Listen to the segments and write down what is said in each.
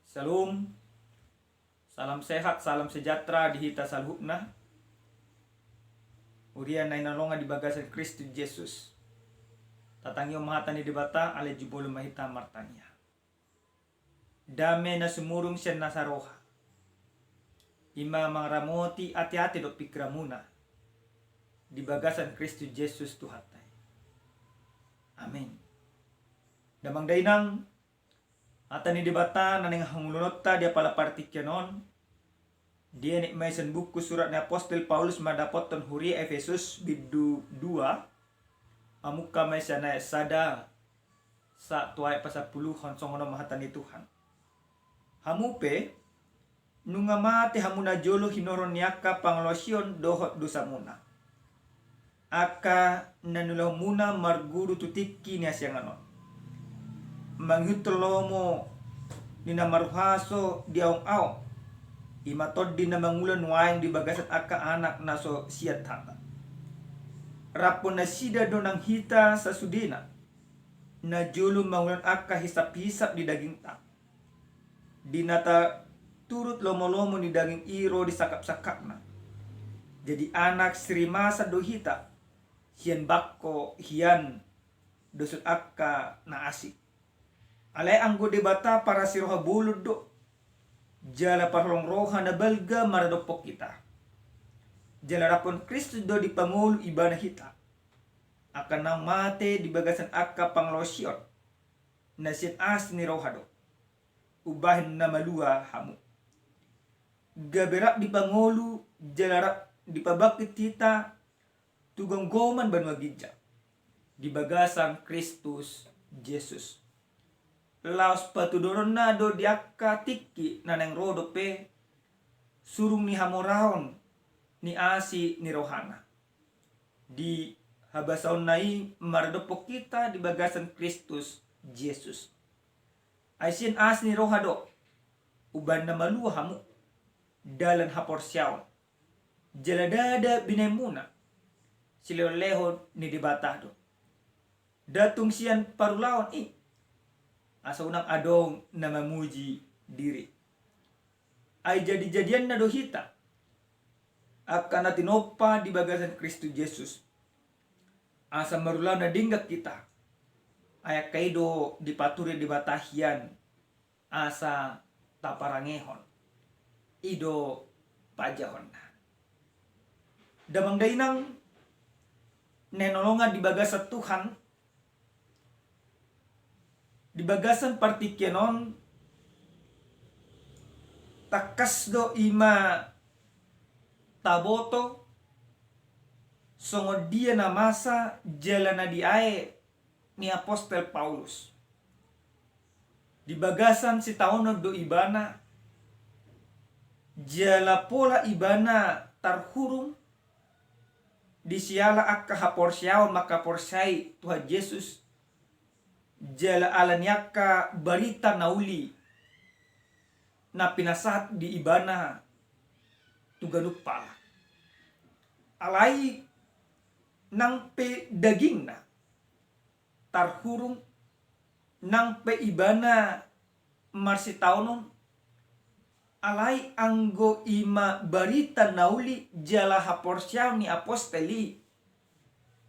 Salam, salam sehat, salam sejahtera di hita salhubna. Urian na inalonga di bagasan Kristus Jesus. Tatangi umahatan di debata ale jubolo mahita martanya. Dame na sumurong siya nasaroha. Ima mangramoti ati-ati do pikramuna. Di bagasan Kristus Jesus Tuhatay. Amin. Damang dainang atan ni debata naning hangulunota dia pala partikyanon. Dia ni may buku surat ni Apostel Paulus madapoton huri Efesus bidu 2. Amuka may sana sada sa tuay pasapuluhan songono mahatan ni Tuhan. Hamupe nunga mate hamuna jolo hinoron niaka panglosyon dohot dosa muna. Aka nanulaw muna marguru tutiki ni asyanganon. Manghutolomo ni namaruhaso diaong-aong. Imatod din na mangulan wain di bagasat aka anak na so siyat hata. Rapon na sida do ng hita sa sudina. Na julo mangulan aka hisap-hisap di daging ta. Di nata turut lomo-lomo ni daging iro di sakap-sakap na. Jadi anak srimasa do hita. Hiyan bako hiyan dosut aka na asik. Alay anggo debata para siroha bulud do. Jala parlong roha na balga maradopok kita. Jala rapon Kristus do di pangulo iba na hita. Akan nang mate di bagasan aka panglosyon. Na sin as ni roha do. Ubahin na malua hamu. Gaberak di pangulo jalarap di pabakit kita. Tugang goman banwa gidja. Di bagasan Kristus Jesus. Laos patudoron na do diaka tiki na nang rodo pe surung ni hamorahon ni asi ni rohana. Di habasaon nai maradopok kita di bagasan Kristus Jesus. Aisin as ni rohado uban na maluha hamu dalan haporsyaon. Jaladada binemuna sileolehon ni dibatado. Datung siyan parulaon asa unang adong na mamuji diri. Ay jadi-jadian na dohita. Akan natinopa di bagasan Kristus Jesus. Asa marulaw na dinggak kita. Ay kaido dipaturi di batahian. Asa taparangehon. Ido pajahon na. Damang dainang nenolongan di bagasan Tuhan. Di bagasan partikyanon takas do ima taboto songod dia na masa jala na diae ni Apostel Paulus. Di bagasan si taono do ibana jala pola ibana tarhurung di siala akka haporsyaw makaporsay Tuhan Yesus. Jala alanyaka barita nauli na pinasat di ibana tuganuk pala. Alay nang pe daging na tarhurung nang pe ibana marsitaunon alay anggo ima barita nauli jala haporsyaw ni aposteli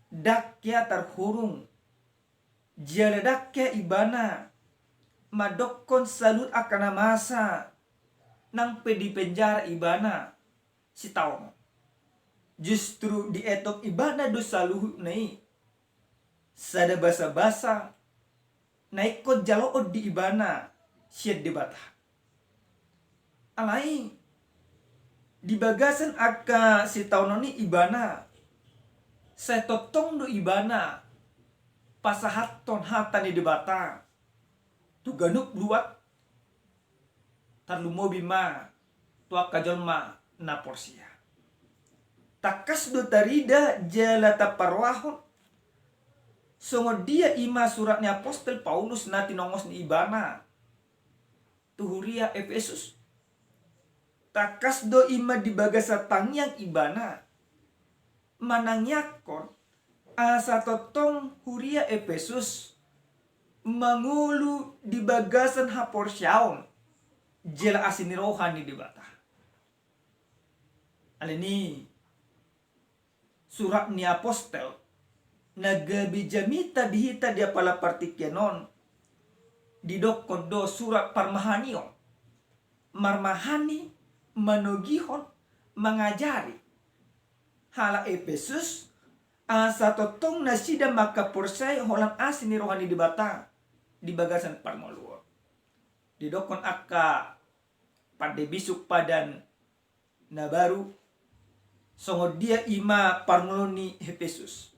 dakya tarhurung jaladakya ibana madokon salut akan masa nang pedi penjara ibana si taon. Justru di etok ibana do saluhu nai sada basa-basa naikot jalood di ibana siya debata. Alay di bagasan aka si taon ni ibana sa totong do ibana pasahaton hata ni debata tuganuk luat tarlumobi ma tuak kajolma na porsia takas do tarida jala taparwahon songod dia ima surat ni Apostel Paulus na tinongos ni ibana tuhuria Efesus takas do ima di bagasa tangyang ibana manangyakon asa totong huria Efesus mangulu di bagasan haporsyaon jela asini rohani di bata. Alini surat ni apostel nagabijamita dihita dia pala partikenon didokon do surat parmahanio marmahani manogihon mengajari hala Efesus asa totong nasida maka porsay holang asini rohani di bata di bagasan parmaluo didokon akka pada bisuk padan na baru songo dia ima parmuloni Efesus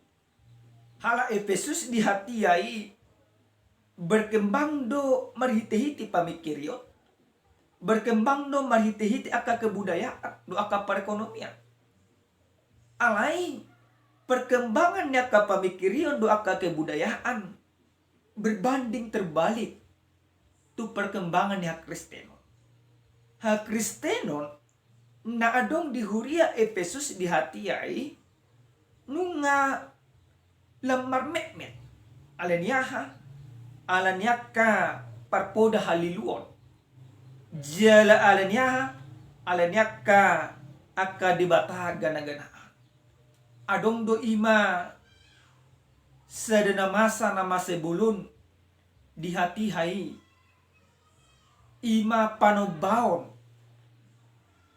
hala Efesus di hatiai berkembang do marhiti-hiti pamikirio berkembang do marhiti-hiti akka kebudayaan do akka perekonomian alai perkembangannya akka pamikirio do akka kebudayaan berbanding terbalik tu perkembangan hak Kristenon na adong di huria Efesus di hatiai nunga lamar mekmet alaniaka parpoda haliluon jala alaniaka akka dibata gana-ganaan adong do ima sadana masa nama sebulun di hati hai ima panobaon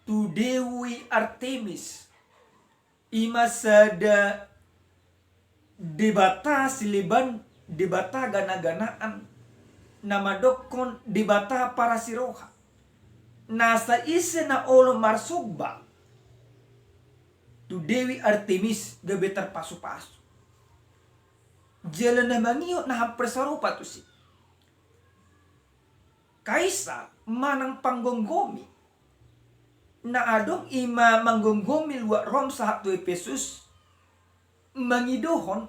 tu Dewi Artemis ima sada debata siliban debata gana-ganaan nama dokon debata para siroha nasa ise na olo marsugba tu Dewi Artemis gabe terpasu-pasu jalan na mangiyo na hampersarupa tu si kaisa manang panggonggomi na adong ima manggonggomi luak rom sahat tu Efesus mangidohon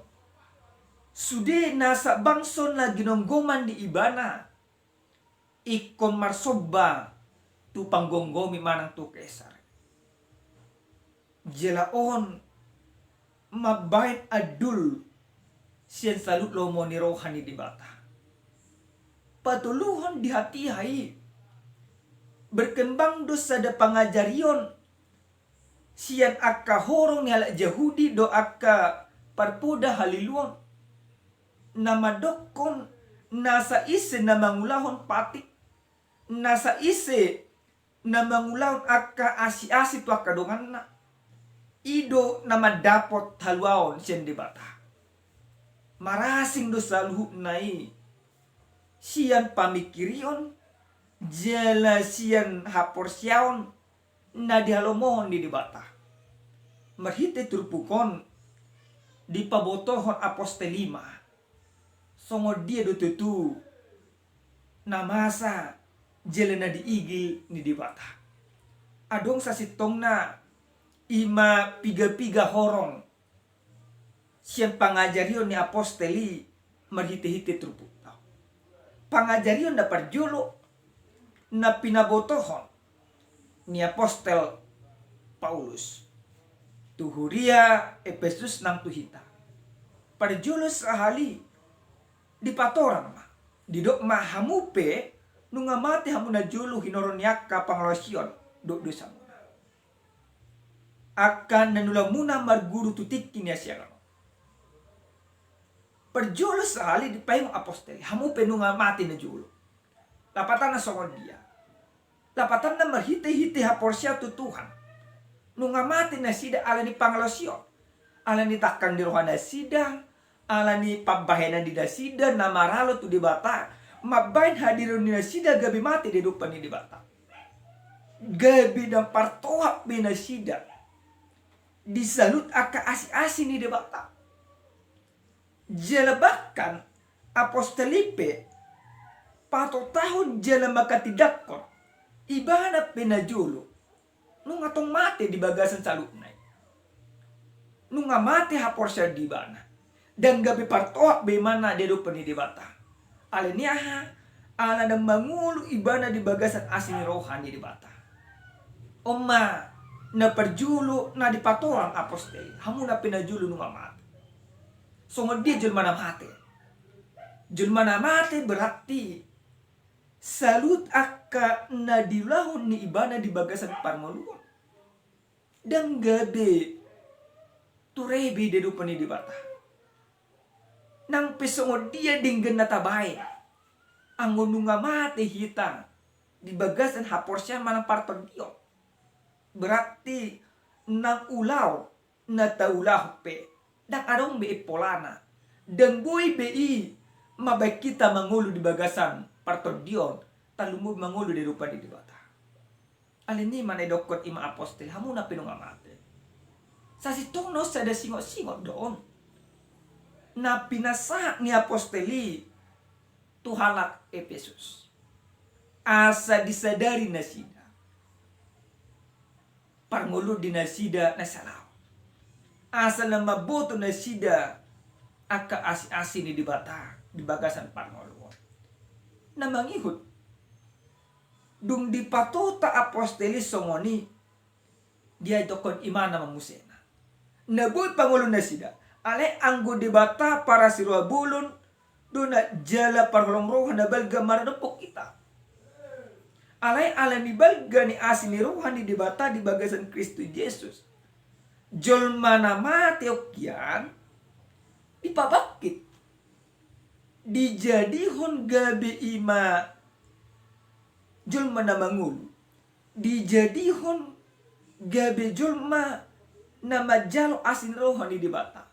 sude nasa bangson na ginonggoman di ibana ikon marsoba tu panggonggomi manang tu Kaisar jelaon mabain adul siyan salut lomo ni rohani di bata patuluhon di hati hai berkembang dosa da pangajarion siyan akka horong ni halak Yahudi do akka parpoda haliluon nama dokon nasa ise na mangulahon pati nasa ise na mangulahon akka asi-asi tu akka dongan na ido nama dapot haluaon siyan di bata marasing dosa luhuk nai siyan pamikirion jela siyan haporsiaon na dihalomohon di bata marhite turpukon di pabotohon apostelima songo dia do tutu na masa jela na diigil ni di bata adong sa sitong na ima piga-piga horong siyan pangajarion ni aposteli marhite-hite turpuk pangajarion da parjulo na pinabotohon ni apostel Paulus tuhuria Efesus nang tuhita parjulo sahali di patorang ma didok mahamupe nunga mati hamuna julu hinoroniaka panglasion do dosa muna akan nanulamuna marguru tutikin ya siya perjulo sahali di payung aposteli hamupe nunga mati na julo lapatan na songon dia lapatan na marhite-hite haporsya tu Tuhan nunga mati na sida ala ni pangalosyon ala ni takkan di rohana sida ala ni pabahena di dasida na maralo tu di bata mabain hadirun ni sida gabi mati di dupan ni di bata gabi dan partohak bina sida disalut aka asi-asi ni di bata jelabakan apostelipe pato tahun jela makatidakon ibana penajulu nunga tong mate di bagasan salupnay nunga mate haporsya di bana dan gabi partoak be mana dedo peni di bata aleniaha ala dan mangulu ibana di bagasan asini rohani di bata oma na perjulu na di patoran aposteli hamu na penajulu nunga mate songo dia julmana mate berarti salut akka nadilahon ni ibana di bagasan parmoluan. Dan gabe turebe de dupa ni dibata. Nang pesongo dia dinggen natabay. Ang nga mate hita di bagasan haporsya manang parton dio. Berarti nang ulaw na taulah pe. Dan adong be polana. Dan boy bi mabay kita mangulu di bagasan parton dio. Talumog mangulu di rupa di dibata. Alin ni manay dokot ima apostel hamuna pinungamate. Sa situng sa da singot-singot doon. Na pinasa ni aposteli tuhalak Efesus. Asa disadari na sida. Parngulod din na sida na salaw. Asa na maboto na sida aka asi-asi ni dibata di bagasan parngulod. Na mangihut dung dipatuta aposteli songoni dia dokon imana mamusena. Nabuy pangulo na sida. Ale anggo debata para sirwa bulun dona jala parholong rohan na balga maradopok kita. Alay alami balga ni asin ni rohan di debata di bagasan Kristus Yesus. Jol mana mateok yan ipabakit. Dijadihon gabi ima jol mana mangulu. Dijadihon gabi jol ma na majalo asin rohan di debata.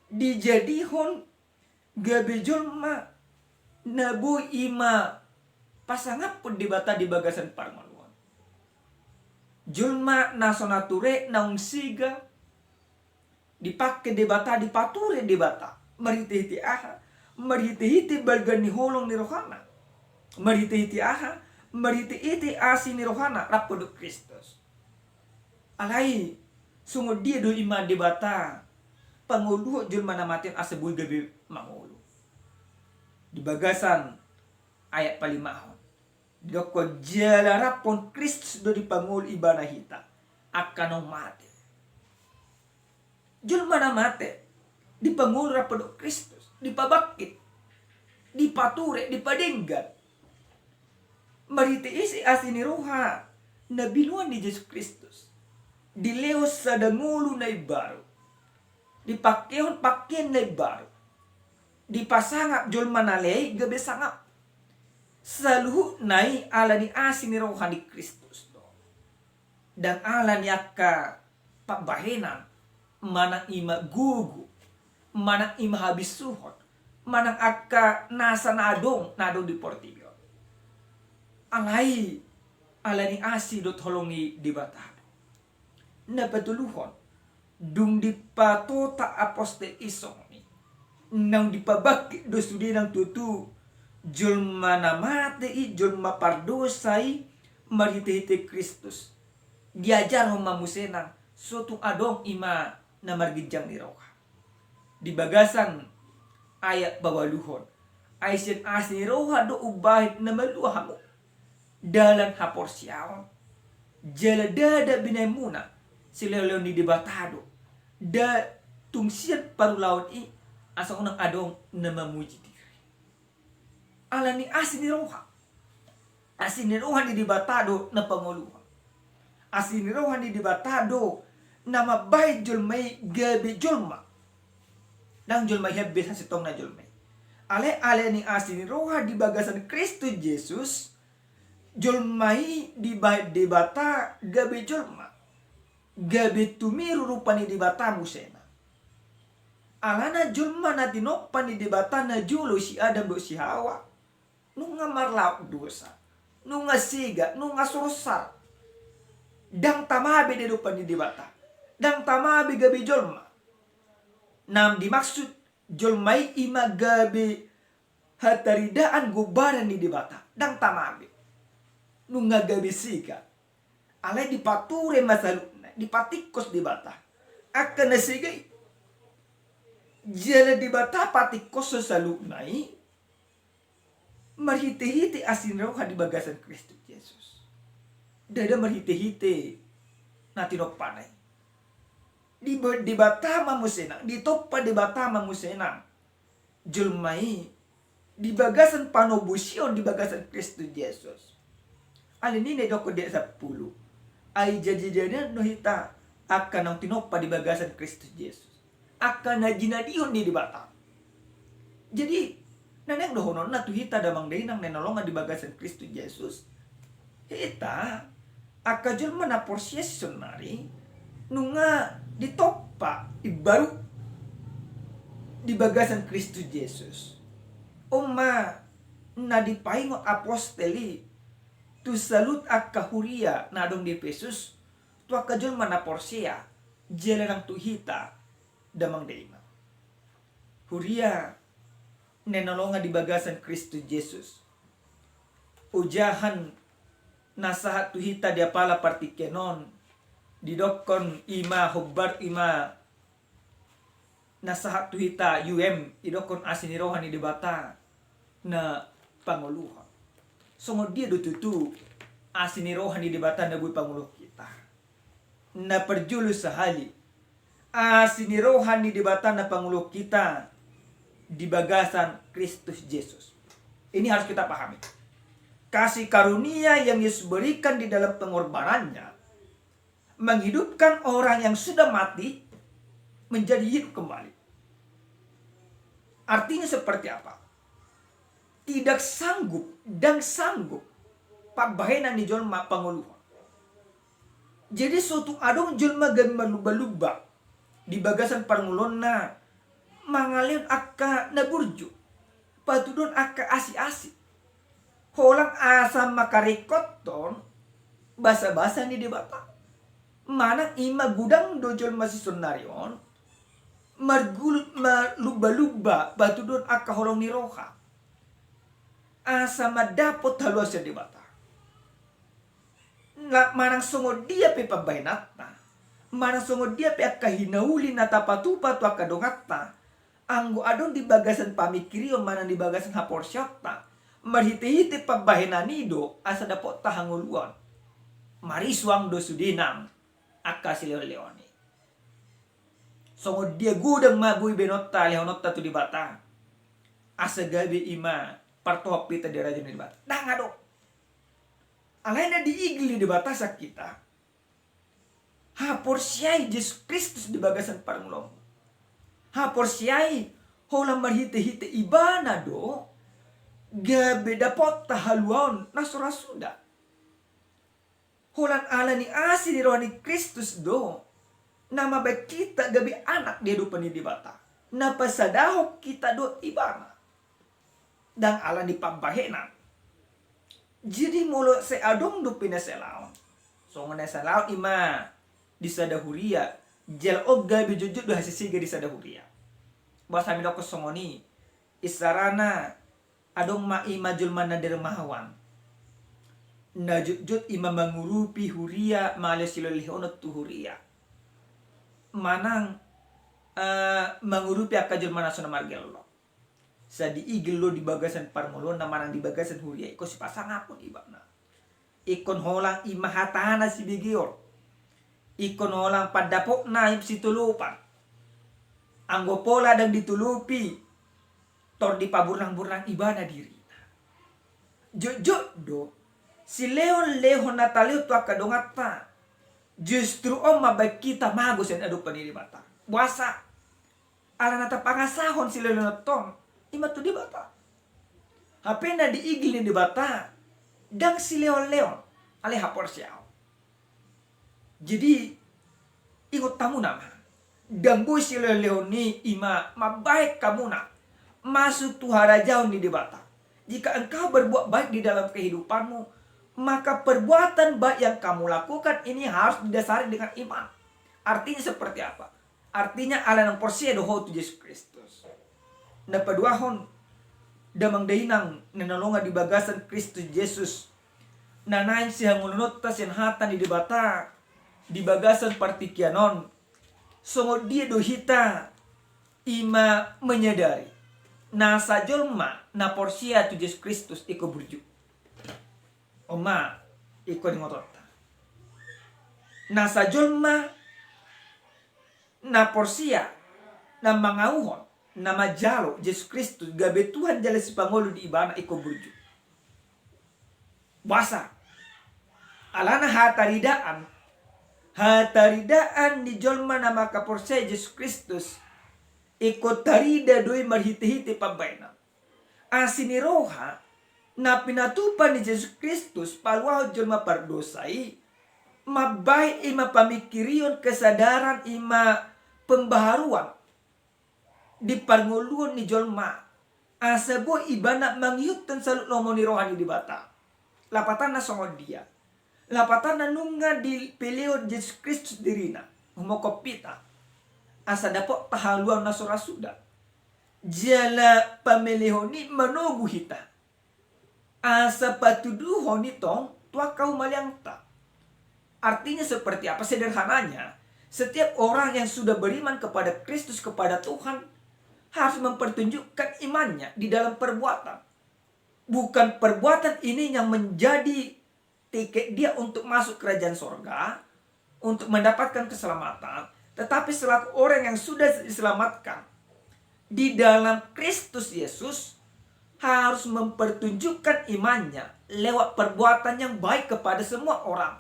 Dijadihon gabi julma nabu ima pasangap pun dibata di bagasan parmaluan. Julma nasonature naung siga dipakai debata dipature debata mariti-hiti aha mariti-hiti balgani holong ni rohana mariti-hiti aha mariti-hiti asi ni rohana rapodo Kristus. Alai sungod dia do ima debata panguluh jul mana matin asebuy gabi mangulu. Di bagasan ayat palimahon. Doko jalarapon Kristus do di pangul ibana hita. Akanong mate. Jul mana mate. Di pangul rapado Kristus. Di pabakit. Di pature. Di padenggat. Mariti isi asini roha. Nabiluan ni Yesus Kristus. Dileos sa dangulu na ibaro. Dipakehon pakien na baru. Dipasangap jol manalay gabi sangap. Saluhu nai ala ni asin ni rohani Kristus do. Dan ala ni akka pabahenan manang ima gugu, manang ima habis suhot, manang akka nasa nadong di portibio. Alai ala ni asi do tolongi di batado. Napatuluhon dung dipatota apostel isong ni nang dipabaki do studi ng tutu julma namate i julma pardosay marhiti-hiti Kristus diajar hong mamusenang sutung adong ima na margidyang ni roka di bagasan ayat bawaluhon ay sin asin ni roha do ubahit na maluha mo dalan haporsyaw jaladada binay muna sila ni debatado da tungsiat parulawan i asa unang adong na mamuji diri. Ala ni asin ni roha. Asin ni roha ni debatado na panguluhan. Asin ni roha ni debatado na mabay julmay gabi julma. Nang julmay hebes sa sitong na julmay. Ale ni asin ni roha di bagasan Kristus Jesus julmay di debata gabi julma. Gabi tumiru rupa ni dibata musena. Alana julma na tinokpan ni dibata na julo si Adam do si Hawa. Nung nga marlaw dosa. Nung nga siga. Nung nga sursar. Dang tamabi di rupa ni dibata. Dang tamabi gabi julma. Nam dimaksud julmay ima gabi hataridaan gubaran ni dibata. Dang tamabi. Nung nga gabi siga. Alay dipature masaluk. Dipatikos di bata akan nasigay jala di bata patikos sa salunay marhiti-hiti asin roha di bagasan Kristus Yesus dada marhiti-hiti na tinokpanay di bata mamusenang di topa di bata mamusenang julmay di bagasan panobusion di bagasan Kristus Yesus. Alin ini doko dia 10. Ai jadi-jadian no hita akan ang tinopa di bagasan Kristus Yesus. Akan na ginadion di bata. Jadi naneng dohonon na tuhita damang dainang nenolongan di bagasan Kristus Yesus. Hita akajul mana porsies sonari nunga ditopa ibaru di bagasan Kristus Yesus. Oma na dipaingot aposteli tu salut akahuria na adong di Pesus tu akajul mana porsia jelenang tuhita damang dainang. Huria nenolongan di bagasan Kristus Yesus. Ujahan nasahat tuhita dia pala partikenon didokon ima hubbar ima nasahat tuhita idokon asinirohan di debata na panguluhan. Songo dia dututu asinirohan di debata na bui panguluh kita. Na perjulu sahali asinirohan di debata na panguluh kita di bagasan Kristus Yesus. Ini harus kita pahami. Kasih karunia yang Yesus berikan di dalam pengorbanannya menghidupkan orang yang sudah mati menjadi hidup kembali. Artinya seperti apa? Tidak sanggup dan sanggup pabahenan di jolma panguluhan. Jadi suatu adong jolma gan maluba-luba di bagasan pangulonna mangalin akka naburju patudon akka asi-asi holang asam makarikot ton basa-basa ni debata mana ima gudang dojol masih sonarion margulut maluba-luba patudon akka holong niroha asam madapot haluas ya debata na manang songo dia pe pabainatna manang songo dia pe akka hinauli na tapatupa tu akka dongatta anggo adon di bagasan pamikirio mana di bagasan haporsyata marhite-hite pabahenanido asa dapot tahanguluan marisuang do sudinang akasi leoni songo dia gudang magui benotta lehonotta tu di bata asa gabi ima partohop pita di raja di bata ngado alaina di igli di bata kita haporsyai Yesus Kristus di bagasan parangulong haporsyai holang marhite-hite ibana do gabe dapot tahaluan nasurasuda holang ala ni asi di rohani Kristus do nama baik kita gabi anak dia do pani di bata napasadahok kita do ibana dan ala ni pambahenan jadi mulo se adong do pinaselaon so ngana salaon ima di sadahuria jel gabi jujut do hasisiga di sadahuria bahasa midoko songoni isarana adong ma julman na dermahawan na jujut ima mangurupi huria malesilolihonot tu huria manang mangurupi akka julman na sona margello sa di igil lo di bagasan parmulon na manang di bagasan huria iko si pasangapon ibana ikon holang ima hatana si bigior ikon holang padapok na si tulupan anggo pola dan ditulupi tor di paburlang-burlang ibana diri jojo do si leon natalio tu akadongata justru mabay kita magos yan aduk paniri bata buasa ala nata pangasahon si leon tong ima tu di bata hapena di igli di bata dang si leon ale hapor siao jadi ingot tamu nama ganggu si leoni ima mabaik kamu nak masuk tuhara jauh di debata. Jika engkau berbuat baik di dalam kehidupanmu, maka perbuatan baik yang kamu lakukan ini harus didasari dengan iman. Artinya seperti apa? Artinya ala nang porsia doho tu Yesus Kristus. Na paduahon damang dainang nanolonga di bagasan Kristus Yesus. Nanain siya ngulunot ta hatan di debata di bagasan partikianon. Songo dia dohita ima menyadari na sajolma na porsia tu Yesus Kristus iko burju. Oma iko ngotota. Na sajolma na porsia na mangauhon nama jalo Yesus Kristus gabe Tuhan jala si pangolo di ibana iko burju. Basa. Alana hataridaan di jolma nama kaporsay Yesus Kristus iko tarida doi marhiti-hiti pabayna. Asiniroha na pinatupan ni Yesus Kristus palwa jolma pardosai mabay ima pamikirion kesadaran ima pembaharuan di panguluan ni jolma asabo ibana mangyutan sa lomoni rohani di bata lapatan na songod dia lapatan na nunga di peleo Yesus Kristus dirina humokopita asa dapo tahaluan na surasuda jala pamelehoni manogu hita asa patuduhon itong tua kau maliangta. Artinya seperti apa? Sederhananya, setiap orang yang sudah beriman kepada Kristus, kepada Tuhan, harus mempertunjukkan imannya di dalam perbuatan. Bukan perbuatan ini yang menjadi tiket dia untuk masuk kerajaan sorga, untuk mendapatkan keselamatan. Tetapi selaku orang yang sudah diselamatkan di dalam Kristus Yesus, harus mempertunjukkan imannya lewat perbuatan yang baik kepada semua orang,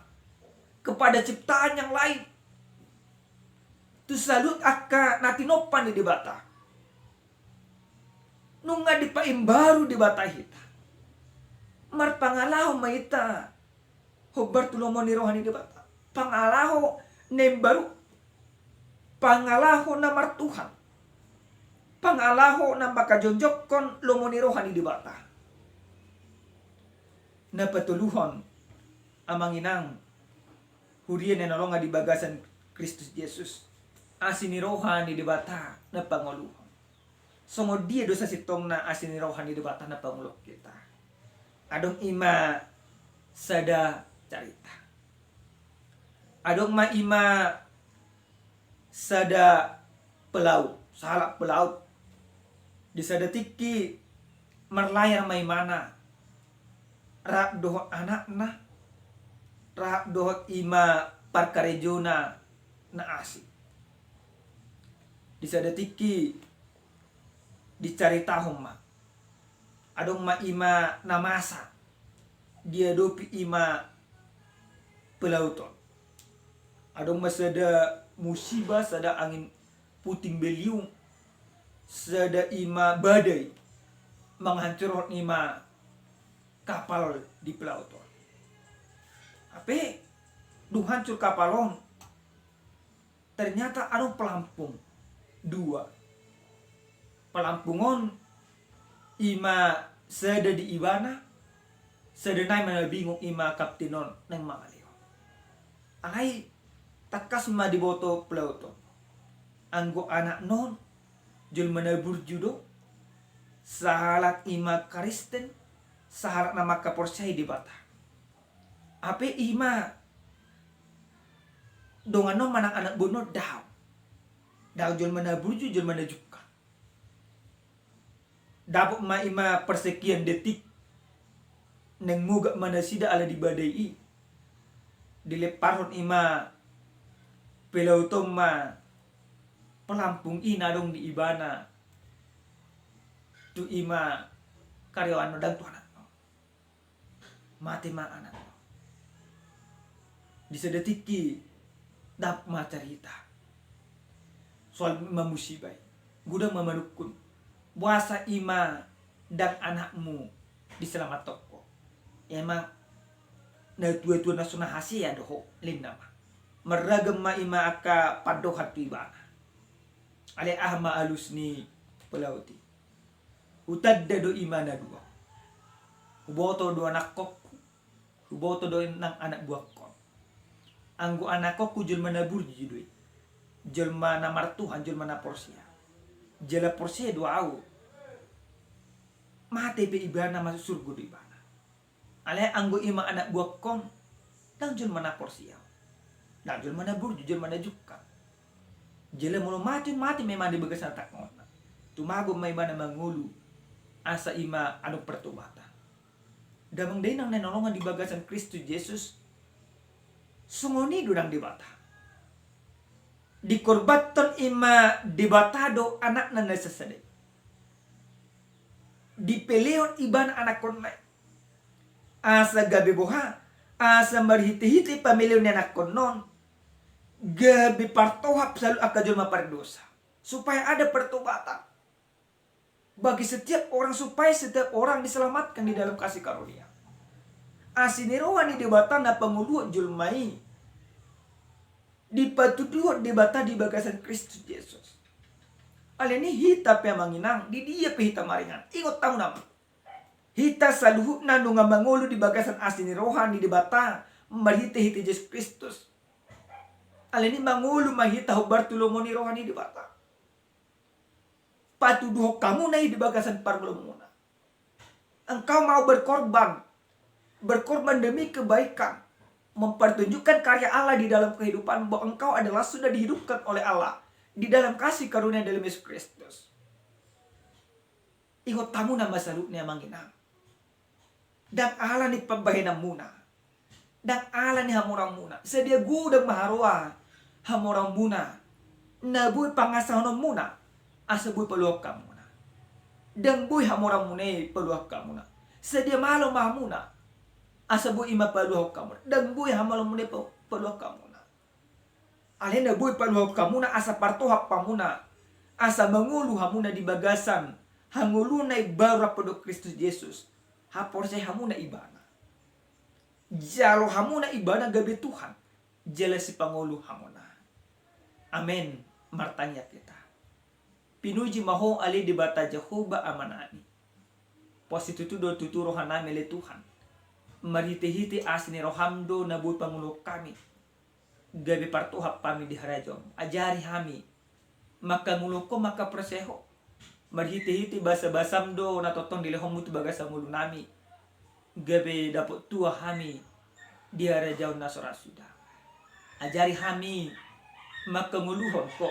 kepada ciptaan yang lain. Tu salut akka natinopan di bata. Nunga di paimbaru di bata hita. Mar pangalaho maita. Hobar tulomoni rohani di bata. Pangalaho nembaru. Pangalaho na mar Tuhan. Pangalaho na makajonjokon lomoni rohani di bata. Napatuluhon amang inang hurian na nolonga di bagasan Kristus Yesus. Asini rohani di bata na panguluhon. Songo dia dosa sitong na asini rohani di bata na pangulok kita. Adong ima sada carita. Adong ma ima sada pelaut. Salak pelaut. Di sada tiki merlayar may mana. Rak doho anak na. Rak doho ima parkarejona na asik. Di sada tiki dicaritahom ma. Adong ma ima namasa. Dia dopi ima pelauton. Adong ma sada musibah, sada angin puting beliung, sada ima badai menghancurkan ima kapal di pelauton. Ape dung hancur kapalon, ternyata ada pelampung dua. Pelampungon ima sada di ibana, sada nai mana bingung ima kaptenon nang mangalio. Alai takas ma di boto pelauton. Anggo anak non jul menabur judo sahalat ima Kristen sahalat nama kaporsai di bata. Ape ima dongano manang anak bono daw jul menabur jul menajukan. Dapat ma ima persekian detik neng muga manasida ala di badai dileparon ima pelautom ma pelampung ina dong di ibana tu ima karyawan dan tu anak mati ma anak di sedetiki dap ma cerita soal mamusibay gudang mamanukun buasa ima dan anakmu diselamat toko emang na tua-tua na sunahasi ya doho linda ma meragam ma ima aka pado hatu ibana ale ahma alusni pelauti utad do imana dua huboto do anak kokku huboto do nang anak buah kok anggo anak kokku jul manabur jidui jul mana martuhan jul mana porsia jela porsia do au mate be ibana masuk surga do ibana ale anggo ima anak buah kong dan jul mana porsia dan jul mana burju jul mana jukka jela mulu mati memang di begasan tak ngona. Tumago may mana mangulu asa ima anu pertobatan. Damang denang nenolongan di bagasan Kristus Yesus sumoni durang di bata. Dikorbaton ima di batado anak na nasasade. Dipeleon iban anak konai. Asa gabi boha. Asa marhiti-hiti pamilion ni anak konon. Gabi partohap selalu akajul mapardosa. Supaya ada pertobatan. Bagi setiap orang, supaya setiap orang diselamatkan di dalam kasih karunia. Asinirohan di debatan na panguluh julmai. Di patuduh debata di bagasan Kristus Yesus. Alini hita pe manginang di dia pe hita maringan. Ingot tahu nama. Hita saluhut na nunga mangulu di bagasan asinirohan di debata marhite-hite Yesus Kristus. Alini mangulu mahita hubar tulomoni rohani di bata. Patuduh kamu nahi di bagasan parmulumuna. Engkau mau berkorban demi kebaikan, mempertunjukkan karya Allah di dalam kehidupan, bahwa engkau adalah sudah dihidupkan oleh Allah di dalam kasih karunia dalam Yesus Kristus. Ikut tamu nama salutnya manginang. Dan Allah ni pambahinam muna. Dan Allah ni hamurang muna. Sedia gudang maharua hamurang muna. Nabuy pangasahonom muna. Asa buy paluak ka muna. Dan buy hamurang muna paluak ka muna. Sedia malo mahamuna. Asa buy ima paluak ka muna. Dan buy hamalo muna paluak ka muna. Alena buy paluak ka muna. Asa partohak pa muna. Asa mangulu hamuna di bagasan. Hangulu na ibara pada Kristus Yesus. Hapor saya hamuna ibana. Jalo hamuna ibana gabi Tuhan. Jala si pangulu hamuna. Amen. Martanya kita. Pinuji maho ali di bata Jehovah amanani. Positutu do tuturo hanami le Tuhan. Marhite-hite asni rohamdo nabuy pangulok kami. Gabi partuhap kami di harajom. Ajari kami. Maka nguloko maka preseho. Marhite-hite basa-basam do natotong dilehom tu bagasa mulu nami. Gabi dapat tua kami di harajom nasora sudah. Ajari kami maka nguluhon ko.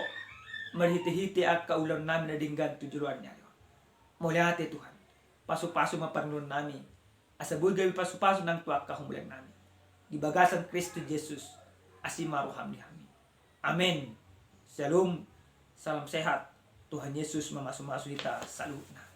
Marhite-hite akka ulang namin na dinggan tujuan niya. Mula ate Tuhan. Paso-paso mapanulun namin. Asaboy gabi paso-paso ng tuwak kahumulang namin. Di bagasan Kristo Jesus. Asimaruham ni kami. Amen. Shalom. Salam sehat. Tuhan Yesus mamasumasu kita. Salut na.